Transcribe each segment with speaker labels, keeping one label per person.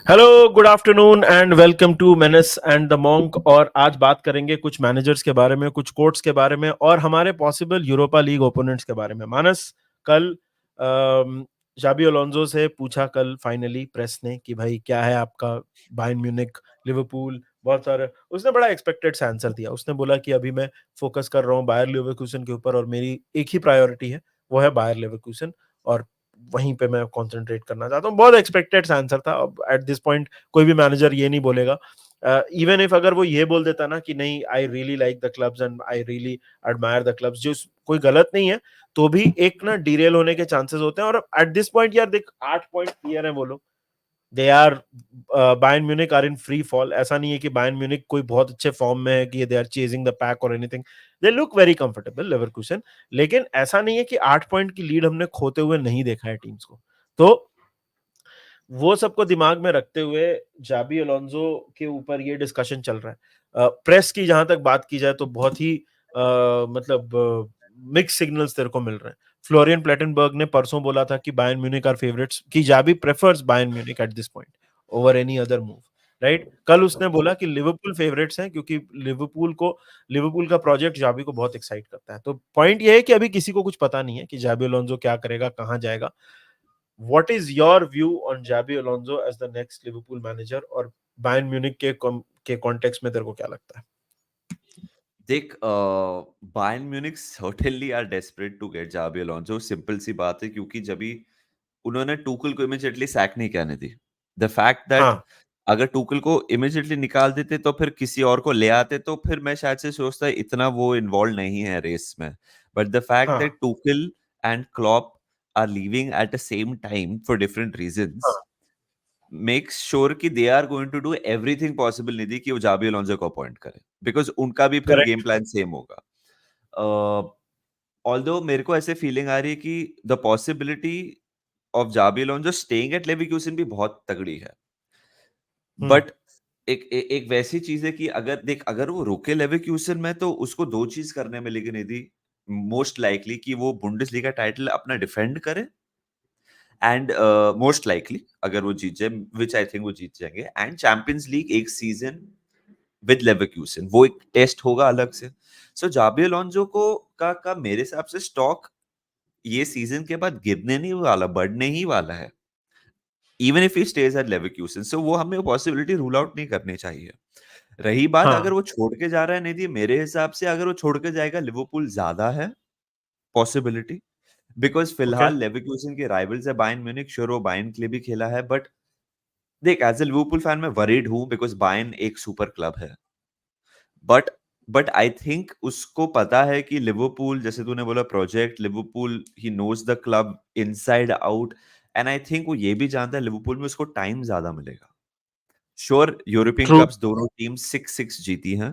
Speaker 1: Hello, good afternoon and welcome to menace and the monk. और आज बात करेंगे कुछ मैनेजर्स के बारे में, कुछ कोर्ट्स के बारे में और हमारे पॉसिबल यूरोपा लीग ओपोनेंट्स के बारे में। मानस, कल जाबी अलोंसो से पूछा कल फाइनली प्रेस ने कि भाई क्या है आपका बायर्न म्यूनिख, लिवरपूल, बहुत सारे। उसने बड़ा एक्सपेक्टेड सा आंसर दिया। उसने बोला कि अभी मैं फोकस कर रहा हूँ बायर लेवरकुसन के ऊपर और मेरी एक ही प्रायोरिटी है, वो है बायर लेवरकुसन, और वहीं पे मैं कंसंट्रेट करना चाहता हूँ। बहुत एक्सपेक्टेड आंसर था। अब एट दिस पॉइंट कोई भी मैनेजर ये नहीं बोलेगा। इवन इफ अगर वो ये बोल देता ना कि नहीं, I really like the clubs and I really admire the clubs, जो कोई गलत नहीं है, तो भी एक ना डीरेल होने के चांसेस होते हैं। और एट दिस पॉइंट यार देख, 8 पॉइंट क्लियर है वो लोग। They are Bayern Munich are in free fall. ऐसा नहीं है कि बायर्न म्यूनिख कोई बहुत अच्छे फॉर्म में है कि they are chasing the pack or anything. They look very comfortable Leverkusen. लेकिन ऐसा नहीं है कि 8 पॉइंट की लीड हमने खोते हुए नहीं देखा है टीम्स को। तो वो सबको दिमाग में रखते हुए जाबी अलोंसो के ऊपर ये डिस्कशन चल रहा है। प्रेस की जहां तक बात की जाए तो बहुत ही मतलब मिक्स सिग्नल्स तेरे को मिल रहे हैं। फ्लोरियन प्लेटनबर्ग ने परसों बोला था कि बायर्न म्यूनिख आर फेवरेट्स, कि Xabi prefers Bayern Munich at this point over any other move. Right, कल उसने बोला कि लिवरपूल फेवरेट्स हैं क्योंकि लिवरपूल का प्रोजेक्ट जाबी को बहुत एक्साइट करता है। तो पॉइंट ये है कि अभी किसी को कुछ पता नहीं है कि जाबी अलोंसो क्या करेगा, कहां जाएगा। What is your view on Jabi Alonso as the next Liverpool manager, और बायर्न म्यूनिख के कॉन्टेक्स्ट में तेरे को क्या लगता है?
Speaker 2: देख Bayern Munich certainly are desperate to get Xabi Alonso. Simple सी बात है क्योंकि जब भी उन्होंने टूकल को इमीडिएटली सैक नहीं करने दी। द फैक्ट दैट
Speaker 1: हाँ,
Speaker 2: अगर टूकल को इमीडिएटली निकाल देते तो फिर किसी और को ले आते तो फिर मैं शायद से सोचता इतना वो इन्वॉल्व नहीं है रेस में। बट द फैक्ट
Speaker 1: हाँ,
Speaker 2: that Tuchel and Klopp are leaving at the same time for different reasons
Speaker 1: हाँ,
Speaker 2: मेक्स श्योर कि they are going to do everything possible Nidhi कि वो जाबी अलोंसो को अपॉइंट करे बिकॉज उनका भी फिर गेम
Speaker 1: करेक्ट।
Speaker 2: प्लान सेम होगा। ऑल्दो मेरे को ऐसे फीलिंग आ रही है कि the possibility of Xabi Alonso staying at Leverkusen भी बहुत तगड़ी है।
Speaker 1: हम्म,
Speaker 2: बट एक वैसी चीज है कि अगर देख अगर वो रुके लेवरकुसेन में तो उसको दो चीज करने मिलेगी निधि। मोस्ट लाइकली कि वो बुंडेसलीगा टाइटल अपना डिफेंड करे एंड मोस्ट लाइकली अगर वो जीत जाए विच आई थिंक वो जीत जाएंगे एंड चैंपियंस लीग एक सीजन विद लेवरकुसेन वो एक टेस्ट होगा अलग से। सो जाबी अलोंसो को का मेरे हिसाब से स्टॉक ये सीजन के बाद गिरने नहीं वाला बढ़ने ही वाला है even if he stays at Leverkusen. So वो हमें पॉसिबिलिटी रूल आउट नहीं करनी चाहिए। रही बात अगर
Speaker 1: हाँ,
Speaker 2: वो छोड़ के जा रहा है निधि मेरे हिसाब से अगर वो छोड़ के जाएगा लिवरपूल ज्यादा है पॉसिबिलिटी बिकॉज
Speaker 1: ओके,
Speaker 2: फिलहाल लेवरकुसेन के राइवल्स है बायर्न म्यूनिख। श्योर वो बायर्न के लिए भी खेला है बट देख एज ए लिवरपूल फैन मैं वरीड हूं बिकॉज बायर्न एक सुपर क्लब है। बट बट आई थिंक उसको पता है कि लिवरपूल जैसे तूने बोला project Liverpool he knows the club inside out and I think वो ये भी जानता है लिवरपूल में उसको टाइम ज्यादा मिलेगा। Sure European
Speaker 1: true.
Speaker 2: कप्स दोनों टीम 6-6 जीती हैं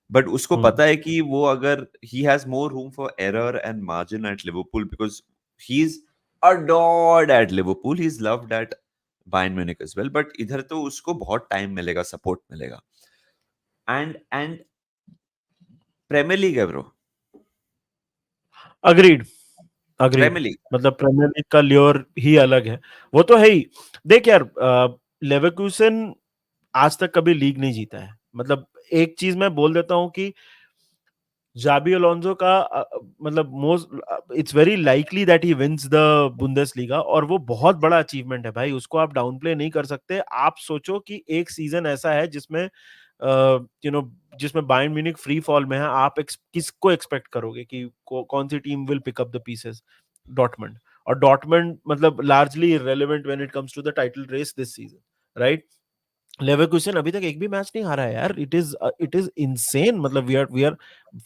Speaker 2: बट उसको
Speaker 1: हम्म,
Speaker 2: पता है कि वो अगर he has more room for error and margin at Liverpool because he is adored at Liverpool he is loved at Bayern Munich as well but इधर तो उसको बहुत टाइम मिलेगा सपोर्ट मिलेगा एंड प्रीमियर लीग है bro.
Speaker 1: Agreed, agreed.
Speaker 2: Premier League
Speaker 1: मतलब Premier League का lure ही अलग है। वो तो है ही। देख यार, लेवरकुसन आज तक कभी लीग नहीं जीता है। मतलब एक चीज मैं बोल देता हूं कि जाबी अलोंसो का मतलब most it's very likely that he wins the Bundesliga, और वो बहुत बड़ा अचीवमेंट है भाई, उसको आप डाउन प्ले नहीं कर सकते। आप सोचो कि एक सीजन ऐसा है जिसमें यू नो जिसमें बायर्न म्यूनिख फ्री फॉल में है। आप किसको एक्सपेक्ट करोगे कि कौन सी team will pick up the pieces? Dortmund. और डॉटमंड मतलब largely irrelevant when it comes to the title race this season, right? Leverkusen अभी तक एक भी मैच नहीं हारा है यार। It is insane. मतलब वी आर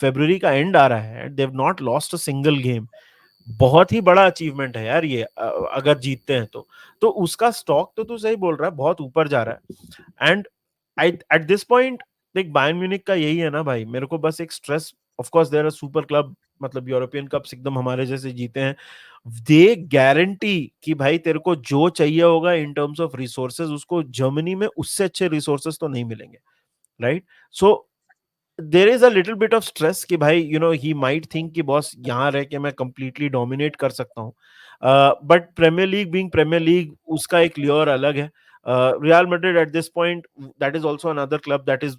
Speaker 1: फरवरी का एंड आ रहा है, they have not lost a single game. बहुत ही बड़ा अचीवमेंट है यार ये, अगर जीतते हैं तो उसका स्टॉक तो तू सही बोल रहा है, बहुत ऊपर जा रहा है। And I at this point देख, बायर्न म्यूनिख का यही है ना भाई, मेरे को बस एक stress. Of course there are super club, मतलब यूरोपियन कप्स एकदम हमारे जैसे जीते हैं। दे गारंटी कि भाई तेरे को जो चाहिए होगा इन टर्म्स ऑफ रिसोर्सेज, उसको जर्मनी में उससे अच्छे रिसोर्सेज तो नहीं मिलेंगे, right? So there is a little bit of stress कि भाई ही माइट थिंक कि बॉस यहाँ रह के मैं कंप्लीटली डोमिनेट कर सकता हूँ। But Premier League being Premier League, उसका एक लेयर अलग है। Real Madrid at this point, that is also another club that is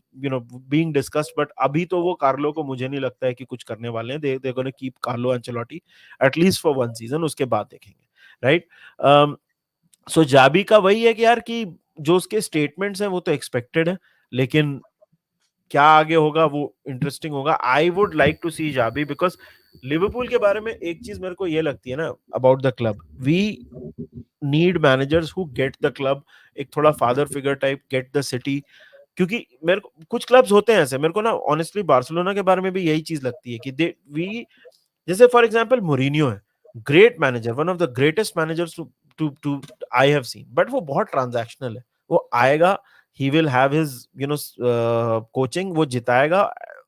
Speaker 1: being discussed, but अभी तो वो कार्लो को मुझे नहीं लगता है कि कुछ करने वाले हैं. They're going to keep Carlo Ancelotti at least for one season, उसके बाद देखेंगे, right? सो जाबी का वही है कि यार कि जो उसके स्टेटमेंट्स हैं वो तो एक्सपेक्टेड है, लेकिन क्या आगे होगा वो इंटरेस्टिंग होगा. I would like to see Xabi, because Liverpool के बारे में एक चीज मेरे को ये लगती है ना about the club, we need managers who get the club, एक थोड़ा father figure type, get the city. क्योंकि मेरे को कुछ क्लब्स होते हैं ऐसे, मेरे को ना ऑनेस्टली बार्सिलोना के बारे में भी यही चीज लगती है कि दे वी, जैसे फॉर एग्जांपल मोरिनियो है, great manager, one of the greatest managers to I have seen, but वो बहुत ट्रांजैक्शनल है. वो आएगा, he will have his coaching, वो जिताएगा,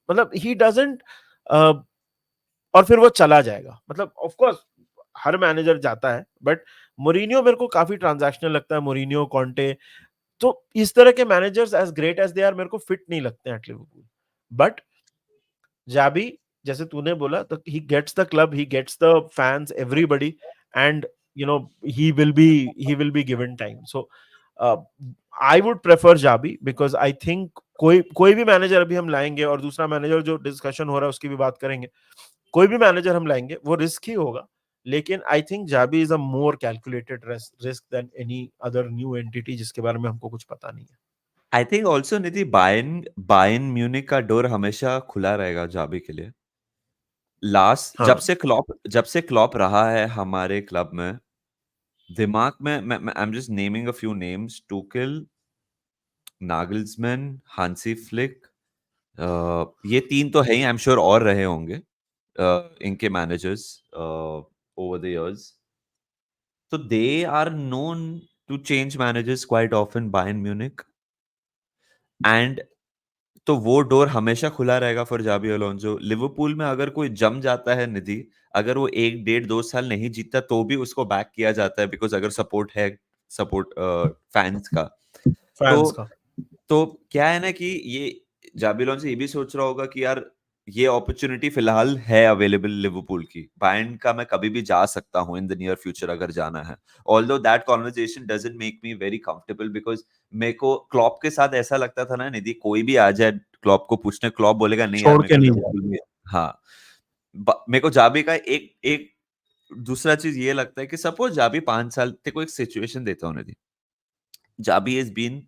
Speaker 1: मतलब ही डजंट, और फिर वो चला जाएगा. मतलब ऑफ कोर्स हर मैनेजर जाता है, बट मोरिनियो मेरे को काफी ट्रांजैक्शनल लगता है. मोरिनियो, कॉन्टे, तो इस तरह के managers as great as they are मेरे को फिट नहीं लगते हैं एट लिवरपूल. बट जाबी, जैसे तूने बोला, तो he gets the club, he gets the fans, everybody, and he will be given time. So I would prefer Xabi, because I think कोई भी मैनेजर अभी हम लाएंगे, और दूसरा मैनेजर जो डिस्कशन हो रहा है उसकी भी बात करेंगे, कोई भी मैनेजर हम लाएंगे वो रिस्क ही होगा, लेकिन I think Xabi is a more calculated risk than any other new entity जिसके बारे में हमको कुछ पता नहीं है.
Speaker 2: I think also Nidhi, Bayern Bayern Munich का डोर हमेशा खुला रहेगा जाबी के लिए. लास्ट
Speaker 1: हाँ.
Speaker 2: जब से क्लॉप रहा है हमारे क्लब में, दिमाग में मैं I am just naming a few names: Tuchel, Nagelsmann, Hansi Flick. ये तीन तो है ही, आई एम श्योर और रहे होंगे इनके managers over the years. So they are known to change managers quite often, Bayern Munich. And तो वो डोर हमेशा खुला रहेगा फॉर जाबी अलोंसो. लिवरपूल में अगर कोई जम जाता है निधि, अगर वो 1 डेढ़ 2 साल नहीं जीतता तो भी उसको बैक किया जाता है, बिकॉज़ अगर सपोर्ट है, सपोर्ट फैन्स का. तो
Speaker 1: फैंस का.
Speaker 2: तो क्या है ना कि ये जाबी अलोंसो ये भी सोच रहा होगा कि यार ये अपॉर्चुनिटी फिलहाल है अवेलेबल लिवरपूल की. बायर्न का मैं कभी भी जा सकता हूँ इन द नियर फ्यूचर अगर जाना है. Although that conversation doesn't make me very comfortable, because मेरे को क्लॉप के साथ ऐसा लगता था ना निधि, कोई भी आ जाए क्लॉप को पूछने, क्लॉप बोलेगा नहीं यार
Speaker 1: छोड़
Speaker 2: मेरे
Speaker 1: के
Speaker 2: को
Speaker 1: नहीं
Speaker 2: लिवरपूल
Speaker 1: जाता.
Speaker 2: में. हाँ, मेरे को जाबी का एक एक दूसरा चीज ये लगता है कि सपोज जाबी 5 साल, तेरे को एक सिचुएशन देता हूँ निधि. जाबी इज बीन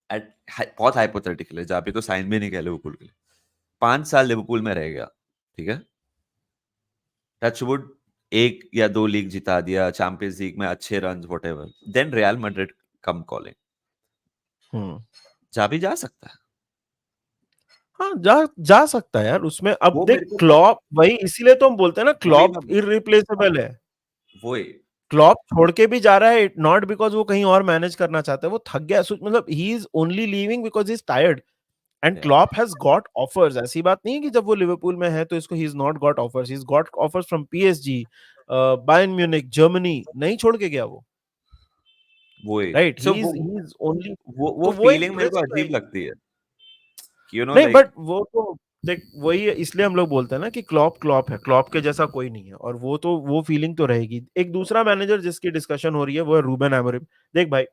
Speaker 2: एट, बहुत हाइपोथेटिकल है, जाबी तो साइन भी नहीं किया लिवरपूल के लिए, 5 साल लिवरपूल में रह गया, ठीक है, टचवुड 1 या 2 लीग जिता दिया, चैंपियंस लीग में अच्छे run, whatever, then Real Madrid come calling,
Speaker 1: hmm.
Speaker 2: Xabi जा सकता है.
Speaker 1: हाँ, जा जा सकता है यार उसमें. अब
Speaker 2: वो
Speaker 1: देख
Speaker 2: मेरे को
Speaker 1: क्लॉप, वही इसीलिए तो हम बोलते हैं ना,
Speaker 2: वही
Speaker 1: क्लॉप
Speaker 2: मैं
Speaker 1: इररिप्लेसेबल है.
Speaker 2: वही
Speaker 1: क्लॉप छोड़ के भी जा रहा है, नॉट बिकॉज वो कहीं और मैनेज करना चाहता है, वो थक गया. मतलब he is only leaving because he is tired. And
Speaker 2: yeah.
Speaker 1: Klopp has got offers. ऐसी बात नहीं है कि जब वो लिवरपूल में है तो इसको ही is not got offers. He is got offers from PSG, Bayern Munich, Germany. नहीं छोड़ के गया वो,
Speaker 2: वही
Speaker 1: right?
Speaker 2: So
Speaker 1: he is only.
Speaker 2: वो
Speaker 1: तो वो एक
Speaker 2: फीलिंग मेरे को
Speaker 1: रिस्क
Speaker 2: अजीब
Speaker 1: रहेगी.
Speaker 2: लगती है कि यू नो
Speaker 1: नहीं,
Speaker 2: लाइक.
Speaker 1: बट वो तो देख वही है, इसलिए हम लोग बोलते हैं ना कि क्लॉप क्लॉप है, क्लॉप के जैसा कोई नहीं है, और वो तो वो फीलिंग तो रहेगी. एक दूसरा मैनेजर जिसकी डिस्कशन हो रही है वो है रूबेन अमोरिम. देख भाई,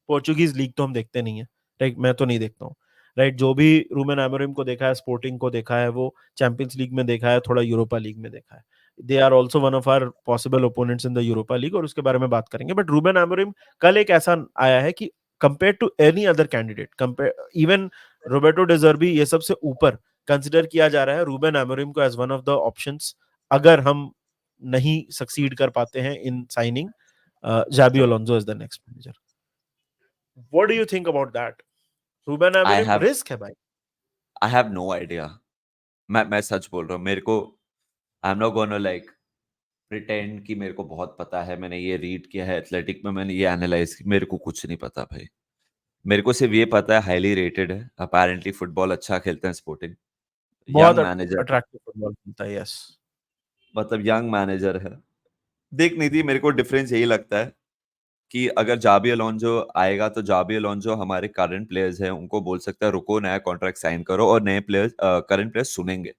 Speaker 1: पोर्चुगीज लीग तो हम देखते नहीं है, राइट? मैं तो नहीं देखता हूँ, राइट? जो भी रूबेन अमोरिम को देखा है, स्पोर्टिंग को देखा है, वो चैंपियंस लीग में देखा है, थोड़ा यूरोपा लीग में देखा है. They are also one of our possible opponents in the Europa League, और उसके बारे में बात करेंगे. बट रूबेन अमोरिम कल एक ऐसा आया है कि compare to any other candidate, compare even Roberto De Zerbi, ये सबसे ऊपर कंसिडर किया जा रहा है रूबेन अमोरिम को as one of the options, अगर हम नहीं सक्सीड कर पाते हैं in signing Xabi Alonso as the next manager. What do you think about that? Ruben
Speaker 2: I
Speaker 1: Amorim
Speaker 2: have
Speaker 1: risk है भाई.
Speaker 2: I have no idea. मैं सच बोल रहा हूँ, मेरे को I am not gonna like pretend कि मेरे को बहुत पता है, मैंने ये रीड किया है एथलेटिक में, मैंने ये एनालाइज किया, मेरे को कुछ नहीं पता भाई. मेरे को सिर्फ ये पता है हाईली रेटेड है, अपेरेंटली फुटबॉल अच्छा खेलते हैं, स्पोर्टिंग,
Speaker 1: बहुत
Speaker 2: यंग मैनेजर है,
Speaker 1: अट्रैक्टिव फुटबॉल खेलता है. यस.
Speaker 2: मतलब यंग मैनेजर है. देख नहीं थी, मेरे को डिफरेंस यही लगता है कि अगर जाबी अलोंसो आएगा तो जाबी अलोंसो हमारे करंट प्लेयर्स हैं, उनको बोल सकता है रुको, नया कॉन्ट्रैक्ट साइन करो, और नए प्लेयर्स, करंट प्लेयर्स सुनेंगे,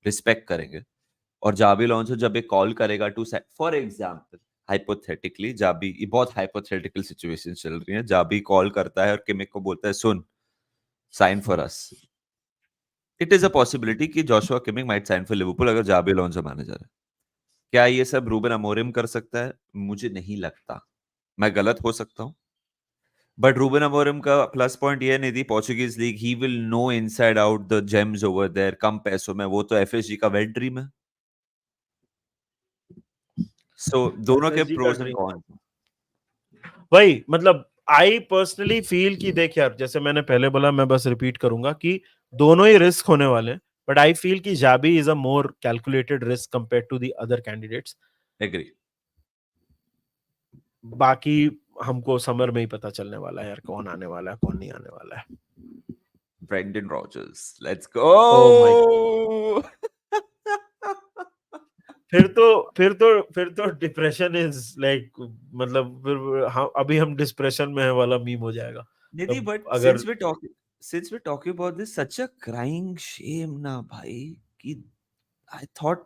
Speaker 2: रिस्पेक्ट करेंगे. और जाबी अलोंसो जब एक कॉल करेगा टू, फॉर एग्जांपल हाइपोथेटिकली जाबी, ये बहुत हाइपोथेटिकल सिचुएशन चल रही है, जाबी कॉल करता है और किमिक को बोलता है सुन, sign for us. It is a possibility कि Joshua Kimmich might sign for Liverpool अगर जाबी अलोंसो मैनेजर है। क्या ये सब रूबन अमोरिम कर सकता है? मुझे नहीं लगता, मैं गलत हो सकता हूँ, बट रूबन अमोरिम का प्लस पॉइंट ये नहीं थी, Portuguese league, he will know inside out the gems over there, कम पैसों में, वो तो एफएसजी का वेट ड्रीम है। सो दोनों के
Speaker 1: एफएसजी का
Speaker 2: प्रोस एंड
Speaker 1: ड्रीम।
Speaker 2: कॉन्स।
Speaker 1: वही मतलब आई पर्सनली फील कि देख यार, जैसे मैंने पहले बोला, मैं बस रिपीट करूंगा कि दोनों ही रिस्क होने वाले हैं, बट आई फील कि Xabi is a more calculated risk compare to the other candidates.
Speaker 2: Agree.
Speaker 1: बाकी हमको समर में ही पता चलने वाला है यार, कौन आने वाला है कौन नहीं आने वाला है।
Speaker 2: Brendan Rodgers, let's
Speaker 1: oh my,
Speaker 2: go.
Speaker 1: फिर तो डिप्रेशन इज लाइक, मतलब फिर अभी हम डिप्रेशन में है वाला मीम हो जाएगा
Speaker 2: निधि,
Speaker 1: तब
Speaker 2: बट
Speaker 1: अगर।
Speaker 2: since we're talking about this, such a crying shame ना भाई, कि I thought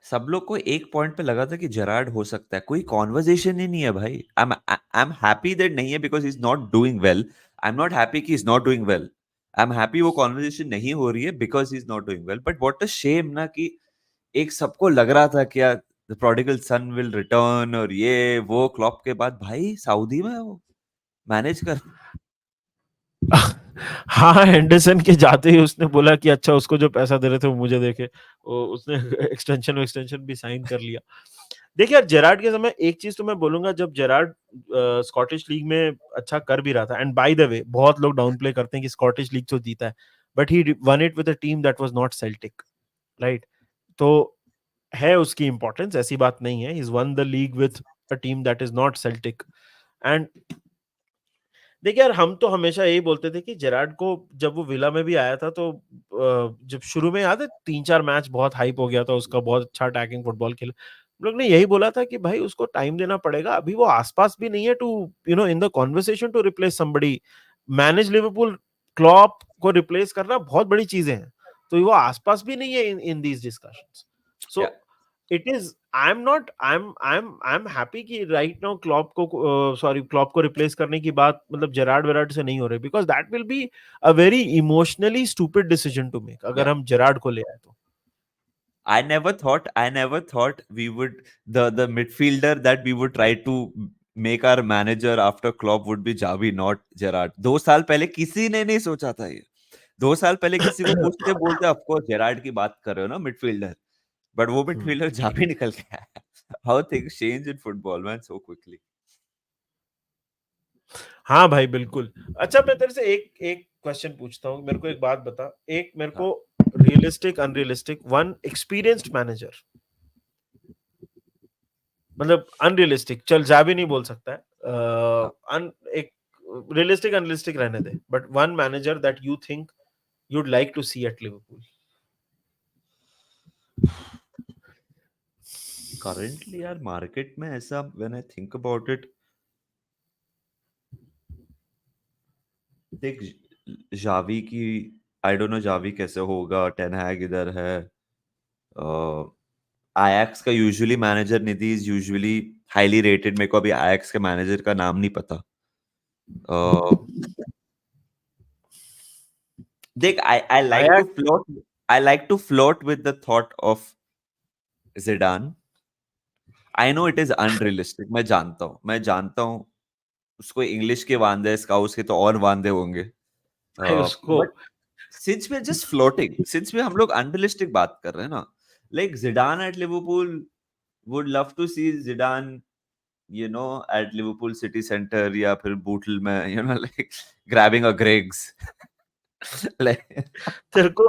Speaker 2: सब लोग को एक पॉइंट पे लगा था कि जेरार्ड हो सकता है, कोई कॉन्वर्जेशन ही नहीं है भाई। आई एम हैप्पी दैट नहीं है because he is not doing well. I am not happy कि is not doing well. I am happy वो कॉन्वर्जेशन नहीं हो रही है because he is not doing well. But what a shame ना कि एक सबको लग रहा था कि the prodigal son will return, और ये वो क्लॉप के बाद भाई सऊदी में वो मैनेज कर।
Speaker 1: हाँ, एंडरसन के जाते ही उसने बोला कि अच्छा, उसको जो पैसा दे रहे थे वो मुझे देके, वो उसने एक्सटेंशन भी साइन कर लिया। देखिए यार, जेरार्ड के समय एक चीज तो मैं बोलूंगा, जब जेरार्ड स्कॉटिश लीग में अच्छा कर भी रहा था, एंड बाय द वे बहुत लोग डाउन प्ले करते हैं कि स्कॉटिश लीग तो जीता है, but he one it with a team that was not Celtic, right? तो है उसकी इंपॉर्टेंस, ऐसी बात नहीं है, is one the league with a team that is not Celtic. And देखिए यार, हम तो हमेशा यही बोलते थे कि जेरार्ड को, जब वो विला में भी आया था तो जब शुरू में याद है 3-4 मैच बहुत हाइप हो गया था उसका, बहुत अच्छा अटैकिंग फुटबॉल खेला, हम लोग ने यही बोला था कि भाई उसको टाइम देना पड़ेगा, अभी वो आसपास भी नहीं है to in the conversation to replace somebody, manage Liverpool. Klopp को रिप्लेस करना बहुत बड़ी चीजें हैं, तो वो आसपास भी नहीं है इन दीज डिस्कशंस।
Speaker 2: या
Speaker 1: so it is, I am happy कि राइट नाउ क्लॉप को, सॉरी, क्लॉप को रिप्लेस करने की बात मतलब जेरार्ड वेरार्ड से नहीं हो रही, because that will be a very emotionally stupid decision to make
Speaker 2: या
Speaker 1: अगर हम जेरार्ड को ले आए तो।
Speaker 2: I never thought we would, the midfielder that we would try to make our manager after Klopp would be Javi, not Gerrard. 2 साल पहले किसी ने नहीं सोचा था ये। 2 साल पहले किसी को पूछते बोलते ऑफ कोर्स जेरार्ड की बात कर रहे हो ना मिडफील्डर, बट वो
Speaker 1: हम्म,
Speaker 2: मिडफील्डर जावी निकल के आया। How things change in football man so quickly.
Speaker 1: हाँ भाई बिल्कुल। अच्छा, मैं तेरे से एक एक क्वेश्चन पूछता हूँ, मेरे को एक बात बता, एक मेरे
Speaker 2: हाँ
Speaker 1: को realistic unrealistic one experienced manager, मतलब अनरियलिस्टिक चल, जावी नहीं बोल सकता है,
Speaker 2: हाँ।
Speaker 1: एक रियलिस्टिक अनरियलिस्टिक रहने दे, but one manager that you think you'd like to see at Liverpool?
Speaker 2: Currently यार मार्केट में ऐसा, when I think about it, देख, जावी की, आई डोंट नो जावी कैसे होगा, टेन हैग इधर है, आयैक्स का usually manager Nidhi is usually highly rated. मेरे को अभी आयैक्स के मैनेजर का नाम नहीं पता। देख, I like to
Speaker 1: Ajax,
Speaker 2: float, I like to float with the thought of Zidane. I know it is unrealistic, मैं जानता हूँ उसको इंग्लिश के वांदे, स्काउट्स के तो और वांदे होंगे,
Speaker 1: भाई उसको,
Speaker 2: but since we are just floating, since we हम लोग अनरियलिस्टिक बात कर रहे हैं ना, like Zidane at Liverpool, would love to see Zidane at Liverpool City Center या फिर बूटल में, like grabbing a Greggs. like
Speaker 1: तेरे को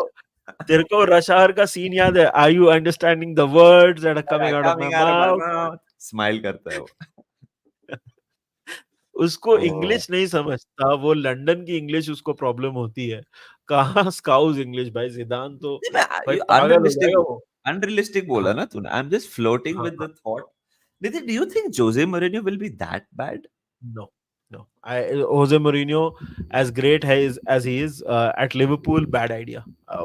Speaker 1: तेरे को रशार का सीन याद है? Are you understanding the words that are coming out of my
Speaker 2: coming out of my
Speaker 1: mouth?
Speaker 2: mouth. Smile करता है वो।
Speaker 1: उसको
Speaker 2: Oh,
Speaker 1: इंग्लिश नहीं समझता, वो लंदन की इंग्लिश उसको प्रॉब्लम होती है, कहाँ स्काउस इंग्लिश भाई, जिदान तो
Speaker 2: नहीं, मैं
Speaker 1: भाई
Speaker 2: ये
Speaker 1: पागल हो जाएगा वो।
Speaker 2: अनरियलिस्टिक
Speaker 1: हाँ
Speaker 2: बोला ना तूने, आई एम जस्ट फ्लोटिंग
Speaker 1: हाँ
Speaker 2: विद
Speaker 1: हाँ,
Speaker 2: the thought. Nitin, do you think Jose Mourinho will be that bad?
Speaker 1: No, No, Jose Mourinho, as great as he is at Liverpool, bad idea.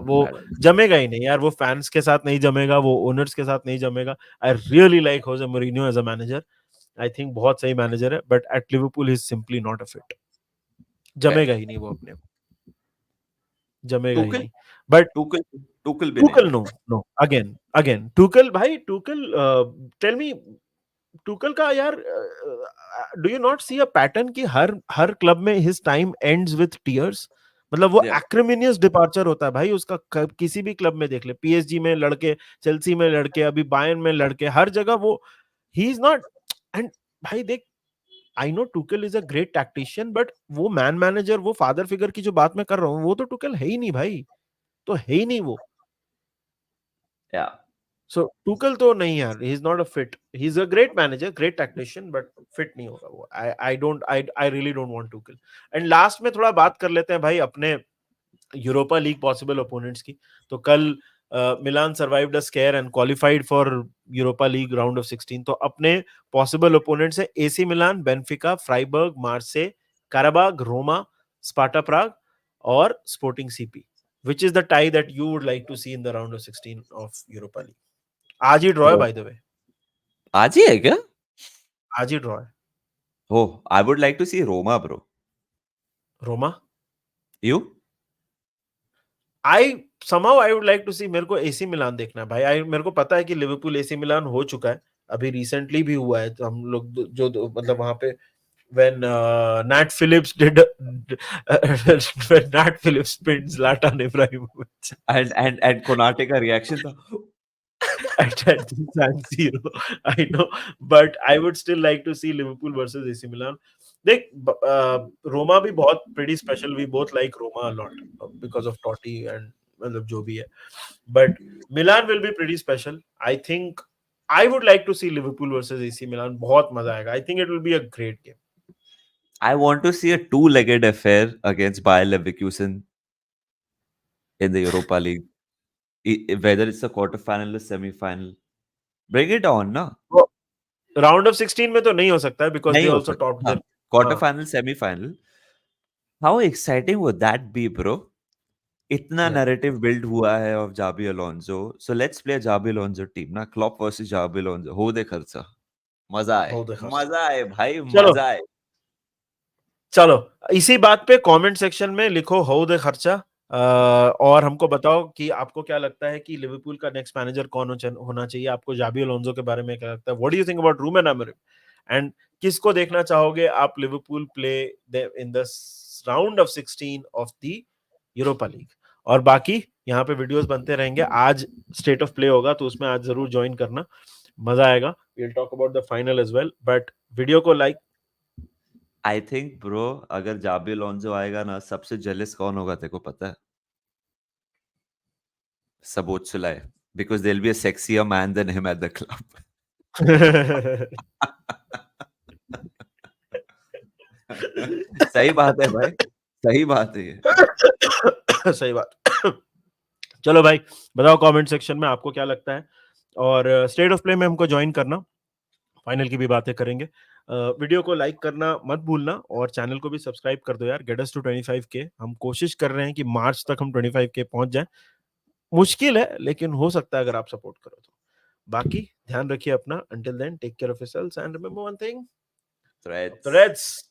Speaker 1: वो जमेगा ही नहीं यार, वो फैंस के साथ नहीं जमेगा, वो ओनर्स के साथ नहीं जमेगा. I really like Jose Mourinho as a manager. I think बहुत सही मैनेजर है, but at Liverpool he's simply not a fit. जमेगा ही नहीं वो अपने, जमेगा ही
Speaker 2: टुकल
Speaker 1: नहीं. But
Speaker 2: टुकल टुकल भी नहीं.
Speaker 1: Tuchel, no, again, Tuchel भाई, tell me, टुकल का यार, do you not see a pattern कि हर हर क्लब में his time ends with tears. मतलब वो
Speaker 2: Yeah.
Speaker 1: एक्रिमिनियस डिपार्चर होता है भाई उसका. किसी भी क्लब में देख ले, पीएसजी में लड़के, चेल्सी में लड़के, अभी बायर्न में लड़के, हर जगह वो, ही इज नॉट. एंड भाई देख, I know Tuchel is a great tactician, but वो मैन मैनेजर, वो फादर फिगर की जो बात मैं कर रहा हूँ, वो तो टुकल है ही नहीं भाई, तो है ही नहीं वो.
Speaker 2: Yeah.
Speaker 1: सो टुकल तो नहीं यार, ही is not a fit. He is a great manager, great tactician, but fit नहीं होगा वो. I really don't want Tuchel. And last में थोड़ा बात कर लेते हैं भाई अपने यूरोपा लीग पॉसिबल ओपोनेंट्स की. तो कल Milan survived a scare and qualified for Europa League round of 16. तो अपने पॉसिबल ओपोनेंट्स है AC Milan, Benfica, Freiburg, Marseille, Qarabag, Roma, Sparta Prague और Sporting CP. Which is the tie that you would like to see in the round of 16 of Europa League? आज ही draw है
Speaker 2: Bro,
Speaker 1: by the way.
Speaker 2: आज ही है क्या?
Speaker 1: आज ही draw है.
Speaker 2: Oh, I would like to see Roma, bro.
Speaker 1: Roma,
Speaker 2: You?
Speaker 1: I somehow I would like to see. मेरे को AC Milan देखना है भाई. मेरे को पता है कि लिवरपूल एसी मिलान हो चुका है, अभी रिसेंटली भी हुआ है. तो हम लोग मतलब वहां पे when Nat Phillips did when Nat Phillips pinned Zlatan Ibrahimovic
Speaker 2: And Konate का reaction था.
Speaker 1: at the San Siro. I know, but I would still like to see Liverpool versus AC Milan. देख, रोमा भी बहुत pretty special. We both like Roma a lot because of Totti and मतलब जो भी है. But Milan will be pretty special. I think I would like to see Liverpool versus AC Milan. बहुत मजा आएगा. I think it will be a great game.
Speaker 2: I want to see a two-legged affair against Bayer Leverkusen in the Europa League. Whether it's a quarterfinal or semi-final. Bring it on, na?
Speaker 1: वो round of 16 में तो नहीं हो सकता है because
Speaker 2: नहीं
Speaker 1: they
Speaker 2: हो
Speaker 1: also
Speaker 2: सकता.
Speaker 1: topped
Speaker 2: हाँ.
Speaker 1: their. हाँ,
Speaker 2: Quarterfinal, semi-final. How exciting would that be, bro? इतना
Speaker 1: yeah.
Speaker 2: narrative build हुआ है of Jabi Alonso. So let's play a Jabi Alonso team, ना? Klopp versus Jabi Alonso. हो दे खर्चा.
Speaker 1: हो देखा.
Speaker 2: मजा आए भाई,
Speaker 1: चलो,
Speaker 2: मजा आए.
Speaker 1: चलो, इसी बात पे कमेंट सेक्शन में लिखो हो दे खर्चा. और हमको बताओ कि आपको क्या लगता है कि लिवरपूल का नेक्स्ट मैनेजर कौन होना चाहिए. आपको जाबी अलोंसो के बारे में क्या लगता है? What do you think about Ruben Amorim? And किसको देखना चाहोगे आप Liverpool play in the round of 16 of the Europa League? और बाकी यहाँ पे वीडियोस बनते रहेंगे. आज स्टेट ऑफ प्ले होगा तो उसमें आज जरूर ज्वाइन करना, मजा आएगा. We will talk about the final as well. But video को लाइक.
Speaker 2: आई थिंक ब्रो, अगर जाबी अलोंसो आएगा ना, सबसे जेलस कौन होगा तेरे को पता है? Sabotsulai, because there'll be a sexier man than him at the club. सही बात है भाई, सही बात है ये.
Speaker 1: सही बात. चलो भाई, बताओ कमेंट सेक्शन में आपको क्या लगता है. और स्टेट ऑफ प्ले में हमको ज्वाइन करना, फाइनल की भी बातें करेंगे. वीडियो को लाइक करना मत भूलना और चैनल को भी सब्सक्राइब कर दो यार. Get us to 25K. हम कोशिश कर रहे हैं कि मार्च तक हम 25K पहुंच जाएं. मुश्किल है लेकिन हो सकता है अगर आप सपोर्ट करो तो. बाकी ध्यान रखिए अपना. Until then take care of yourselves and remember one thing,
Speaker 2: Threads.
Speaker 1: The Reds.